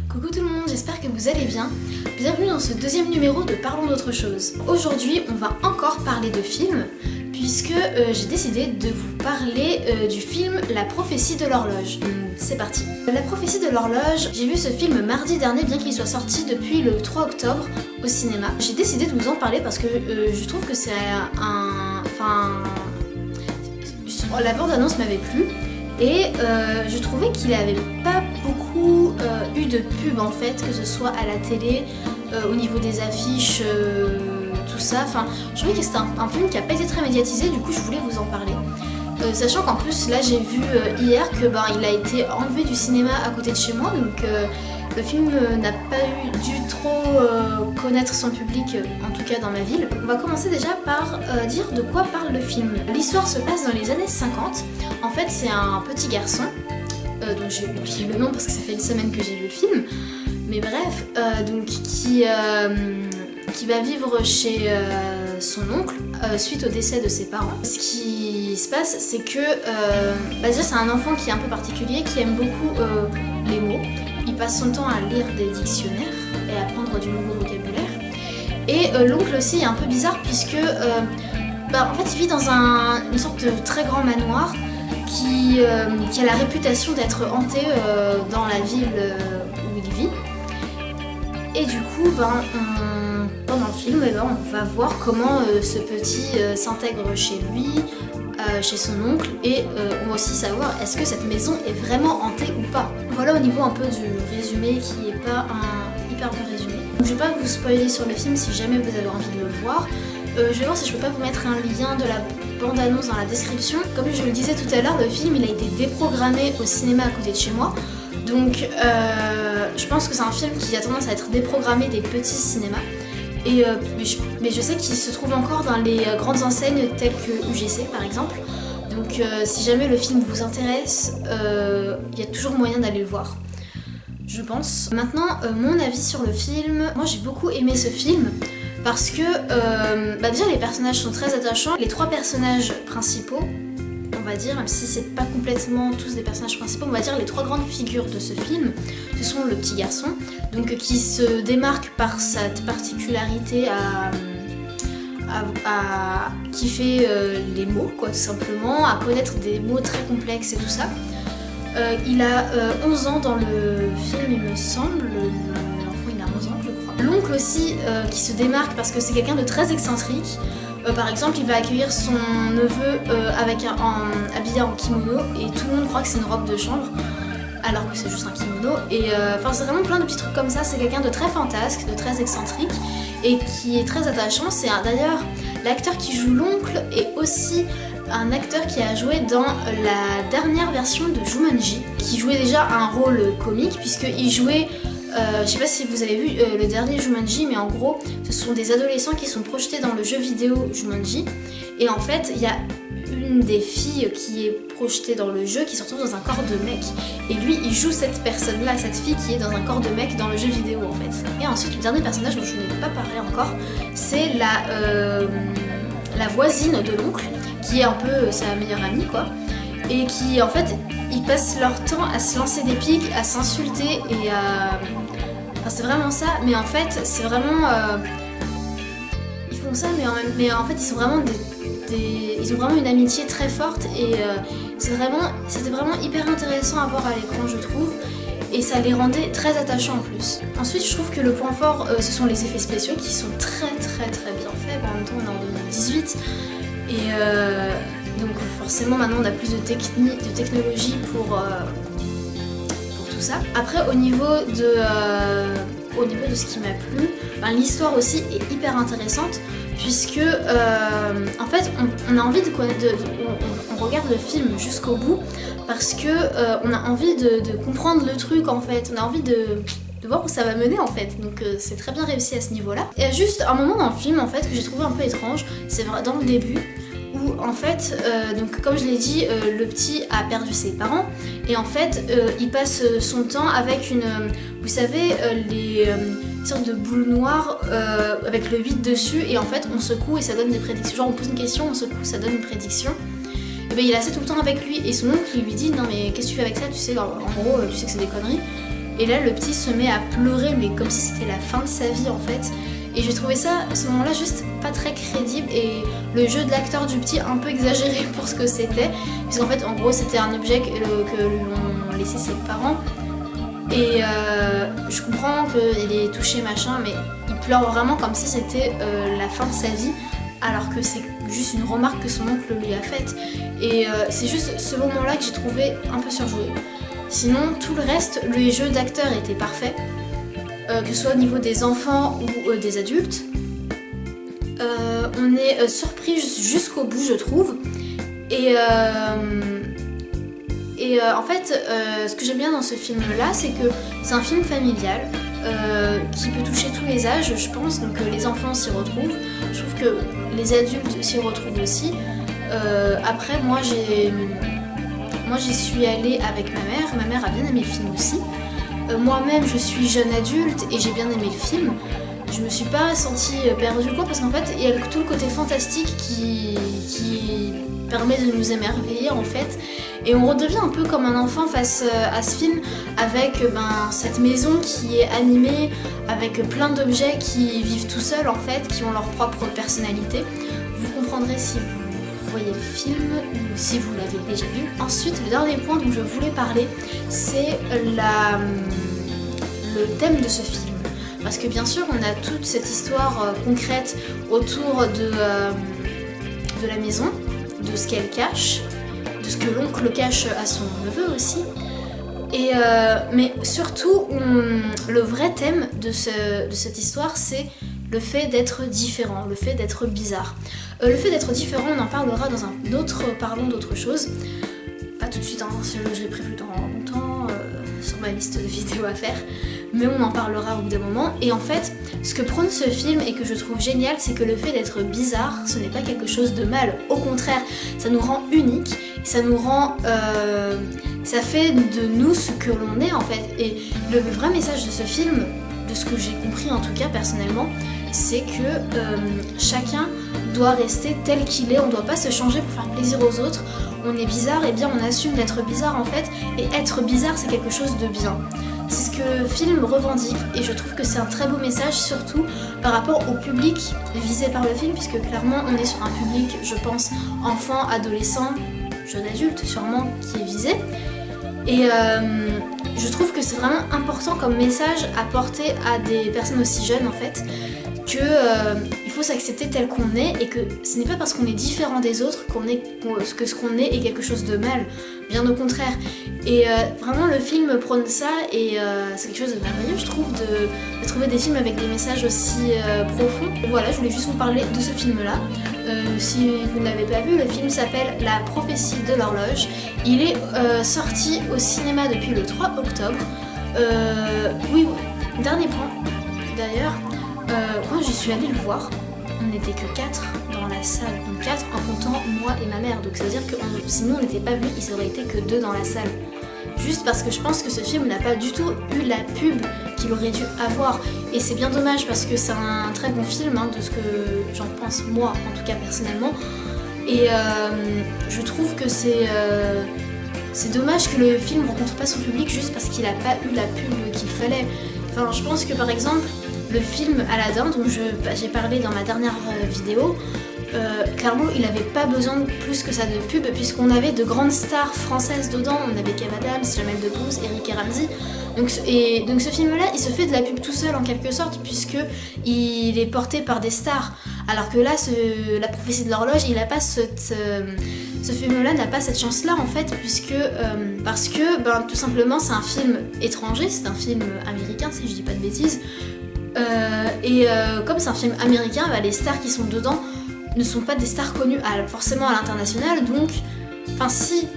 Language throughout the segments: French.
Coucou tout le monde, j'espère que vous allez bien. Bienvenue dans ce deuxième numéro de Parlons d'autre chose. Aujourd'hui, on va encore parler de films, puisque j'ai décidé de vous parler du film La prophétie de l'horloge. C'est parti. La prophétie de l'horloge, j'ai vu ce film mardi dernier, bien qu'il soit sorti depuis le 3 octobre au cinéma. J'ai décidé de vous en parler parce que je trouve que c'est la bande-annonce m'avait plu. Et je trouvais qu'il avait pas beaucoup eu de pub en fait, que ce soit à la télé, au niveau des affiches, tout ça. Enfin, je trouvais que c'était un film qui a pas été très médiatisé, du coup je voulais vous en parler. Sachant qu'en plus là j'ai vu hier que il a été enlevé du cinéma à côté de chez moi, donc le film n'a pas dû trop connaître son public, en tout cas dans ma ville. On va commencer déjà par dire de quoi parle le film. L'histoire se passe dans les années 50. En fait, c'est un petit garçon, dont j'ai oublié le nom parce que ça fait une semaine que j'ai vu le film. Mais bref, qui va vivre chez son oncle suite au décès de ses parents. Ce qui se passe, c'est que déjà c'est un enfant qui est un peu particulier, qui aime beaucoup les mots. Il passe son temps à lire des dictionnaires et à apprendre du nouveau vocabulaire. Et l'oncle aussi est un peu bizarre puisque en fait il vit dans une sorte de très grand manoir qui a la réputation d'être hanté dans la ville où il vit. Et du coup, pendant le film, on va voir comment ce petit s'intègre chez lui, chez son oncle, et on va aussi savoir est-ce que cette maison est vraiment hantée ou pas. Voilà au niveau un peu du résumé qui est pas un hyper bon résumé. Donc, je vais pas vous spoiler sur le film si jamais vous avez envie de le voir. Je vais voir si je peux pas vous mettre un lien de la bande-annonce dans la description. Comme je le disais tout à l'heure, le film il a été déprogrammé au cinéma à côté de chez moi. Donc je pense que c'est un film qui a tendance à être déprogrammé des petits cinémas. Mais je sais qu'il se trouve encore dans les grandes enseignes telles que UGC par exemple. Donc si jamais le film vous intéresse, il y a toujours moyen d'aller le voir, je pense. Maintenant, mon avis sur le film. Moi j'ai beaucoup aimé ce film parce que déjà les personnages sont très attachants. Les trois personnages principaux, on va dire, même si c'est pas complètement tous des personnages principaux, on va dire les trois grandes figures de ce film, ce sont le petit garçon, donc qui se démarque par cette particularité à kiffer les mots, quoi, tout simplement, à connaître des mots très complexes et tout ça. Il a 11 ans dans le film, il me semble, l'enfant il a 11 ans, je crois. L'oncle aussi qui se démarque parce que c'est quelqu'un de très excentrique. Par exemple, il va accueillir son neveu habillé en kimono et tout le monde croit que c'est une robe de chambre alors que c'est juste un kimono. Et c'est vraiment plein de petits trucs comme ça. C'est quelqu'un de très fantasque, de très excentrique et qui est très attachant. C'est d'ailleurs l'acteur qui joue l'oncle est aussi un acteur qui a joué dans la dernière version de Jumanji, qui jouait déjà un rôle comique puisqu'il jouait... je sais pas si vous avez vu le dernier Jumanji, mais en gros, ce sont des adolescents qui sont projetés dans le jeu vidéo Jumanji. Et en fait, il y a une des filles qui est projetée dans le jeu qui se retrouve dans un corps de mec. Et lui, il joue cette personne-là, cette fille qui est dans un corps de mec dans le jeu vidéo en fait. Et ensuite, le dernier personnage dont je n'ai pas parlé encore, c'est la voisine de l'oncle, qui est un peu sa meilleure amie quoi. Et qui en fait, ils passent leur temps à se lancer des pics, à s'insulter et à... c'est vraiment ça, mais en fait c'est vraiment... Ils font ça mais en fait ils sont vraiment ils ont vraiment une amitié très forte et c'était vraiment hyper intéressant à voir à l'écran je trouve. Et ça les rendait très attachants en plus. Ensuite je trouve que le point fort ce sont les effets spéciaux qui sont très bien faits. En même temps on est en 2018 et... donc forcément maintenant on a plus de technologie pour tout ça. Après au niveau de ce qui m'a plu, l'histoire aussi est hyper intéressante puisque en fait on a envie on regarde le film jusqu'au bout parce que on a envie de comprendre le truc en fait, on a envie de voir où ça va mener en fait, donc c'est très bien réussi à ce niveau là. Et juste un moment dans le film en fait que j'ai trouvé un peu étrange, c'est dans le début où en fait, donc comme je l'ai dit, le petit a perdu ses parents et en fait il passe son temps avec vous savez les sortes de boules noires avec le 8 dessus et en fait on secoue et ça donne des prédictions, genre on pose une question, on secoue, ça donne une prédiction. Et il a ça tout le temps avec lui et son oncle il lui dit non mais qu'est-ce que tu fais avec ça, tu sais en gros tu sais que c'est des conneries. Et là le petit se met à pleurer, mais comme si c'était la fin de sa vie en fait. Et j'ai trouvé ça, à ce moment-là, juste pas très crédible, et le jeu de l'acteur du petit un peu exagéré pour ce que c'était, puisqu'en fait en gros c'était un objet que lui ont laissé ses parents. Et je comprends qu'il est touché machin, mais il pleure vraiment comme si c'était la fin de sa vie, alors que c'est juste une remarque que son oncle lui a faite. Et c'est juste ce moment-là que j'ai trouvé un peu surjoué. Sinon, tout le reste, le jeu d'acteur était parfait, que ce soit au niveau des enfants ou des adultes. On est surpris jusqu'au bout, je trouve. Et en fait, ce que j'aime bien dans ce film-là, c'est que c'est un film familial qui peut toucher tous les âges, je pense. Donc les enfants s'y retrouvent. Je trouve que les adultes s'y retrouvent aussi. Après, moi j'y suis allée avec ma mère. Ma mère a bien aimé le film aussi. Moi-même, je suis jeune adulte et j'ai bien aimé le film. Je me suis pas sentie perdue quoi, parce qu'en fait, il y a tout le côté fantastique qui permet de nous émerveiller en fait, et on redevient un peu comme un enfant face à ce film, avec cette maison qui est animée, avec plein d'objets qui vivent tout seuls en fait, qui ont leur propre personnalité. Vous comprendrez si vous voyez le film ou si vous l'avez déjà vu. Ensuite, le dernier point dont je voulais parler, c'est le thème de ce film. Parce que bien sûr, on a toute cette histoire concrète autour de la maison, de ce qu'elle cache, de ce que l'oncle cache à son neveu aussi. Mais surtout, le vrai thème de cette histoire, c'est le fait d'être différent, le fait d'être bizarre. Le fait d'être différent, on en parlera dans un autre Parlons d'autre chose. Pas tout de suite, hein, j'ai prévu dans longtemps sur ma liste de vidéos à faire, mais on en parlera au bout d'un moment. Et en fait, ce que prône ce film et que je trouve génial, c'est que le fait d'être bizarre, ce n'est pas quelque chose de mal. Au contraire, ça nous rend unique, ça nous rend... ça fait de nous ce que l'on est en fait. Et le vrai message de ce film, de ce que j'ai compris en tout cas personnellement, c'est que chacun doit rester tel qu'il est, on ne doit pas se changer pour faire plaisir aux autres. On est bizarre, et bien on assume d'être bizarre en fait, et être bizarre c'est quelque chose de bien. C'est ce que le film revendique, et je trouve que c'est un très beau message, surtout par rapport au public visé par le film, puisque clairement on est sur un public, je pense, enfant, adolescent, jeune adulte sûrement, qui est visé. Et je trouve que c'est vraiment important comme message à porter à des personnes aussi jeunes en fait, que il faut s'accepter tel qu'on est, et que ce n'est pas parce qu'on est différent des autres que ce qu'on est quelque chose de mal, bien au contraire. Et vraiment le film prône ça, et c'est quelque chose de merveilleux je trouve de trouver des films avec des messages aussi profonds. Voilà, je voulais juste vous parler de ce film là. Si vous ne l'avez pas vu, le film s'appelle La prophétie de l'horloge. Il est sorti au cinéma depuis le 3 octobre. Oui, dernier point d'ailleurs, quand je suis allée le voir, on n'était que 4 dans la salle, donc 4 en comptant moi et ma mère, donc ça veut dire que si nous on n'était pas venus, il aurait été que 2 dans la salle. Juste parce que je pense que ce film n'a pas du tout eu la pub qu'il aurait dû avoir, et c'est bien dommage parce que c'est un très bon film, hein, de ce que j'en pense moi en tout cas personnellement, et je trouve que c'est dommage que le film ne rencontre pas son public juste parce qu'il n'a pas eu la pub qu'il fallait. Enfin, je pense que par exemple le film Aladdin dont j'ai parlé dans ma dernière vidéo, clairement il n'avait pas besoin de plus que ça de pub, puisqu'on avait de grandes stars françaises dedans. On avait Kev Adams, Jamel Debbouze, Eric et Ramzy. Donc ce film-là, il se fait de la pub tout seul en quelque sorte, puisque il est porté par des stars. Alors que là, La prophétie de l'horloge, il a pas ce film-là n'a pas cette chance-là en fait, puisque parce que tout simplement c'est un film étranger, c'est un film américain si je dis pas de bêtises. Comme c'est un film américain, les stars qui sont dedans ne sont pas des stars connues forcément à l'international, donc, enfin si,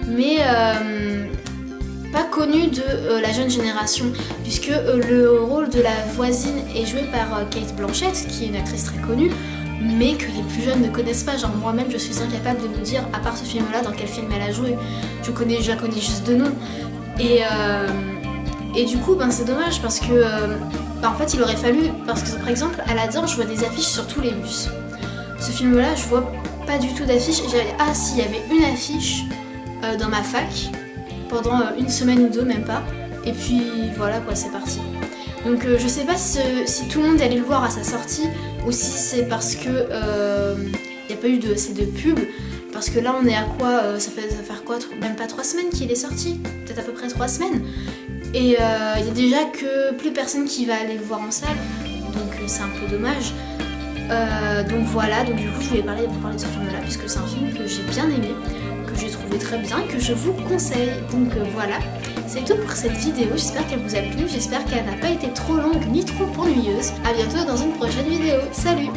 mais pas connues de la jeune génération, puisque le rôle de la voisine est joué par Cate Blanchett, qui est une actrice très connue, mais que les plus jeunes ne connaissent pas. Genre moi-même je suis incapable de vous dire, à part ce film-là, dans quel film elle a joué. Je la connais juste de nom. Et du coup, c'est dommage parce que en fait il aurait fallu, parce que par exemple Aladdin, je vois des affiches sur tous les bus. Ce film-là, je vois pas du tout d'affiches. Ah si, il y avait une affiche dans ma fac pendant une semaine ou deux, même pas. Et puis voilà quoi, c'est parti. Donc je sais pas si tout le monde est allé le voir à sa sortie ou si c'est parce que il n'y a pas eu assez de pub. Parce que là on est à quoi ça fait quoi, même pas 3 semaines qu'il est sorti, peut-être à peu près 3 semaines. Et il y a déjà que plus personne qui va aller le voir en salle, donc c'est un peu dommage. Donc voilà, donc du coup je voulais vous parler de ce film là, puisque c'est un film que j'ai bien aimé, que j'ai trouvé très bien, que je vous conseille. Donc voilà, c'est tout pour cette vidéo, j'espère qu'elle vous a plu, j'espère qu'elle n'a pas été trop longue ni trop ennuyeuse. A bientôt dans une prochaine vidéo, salut!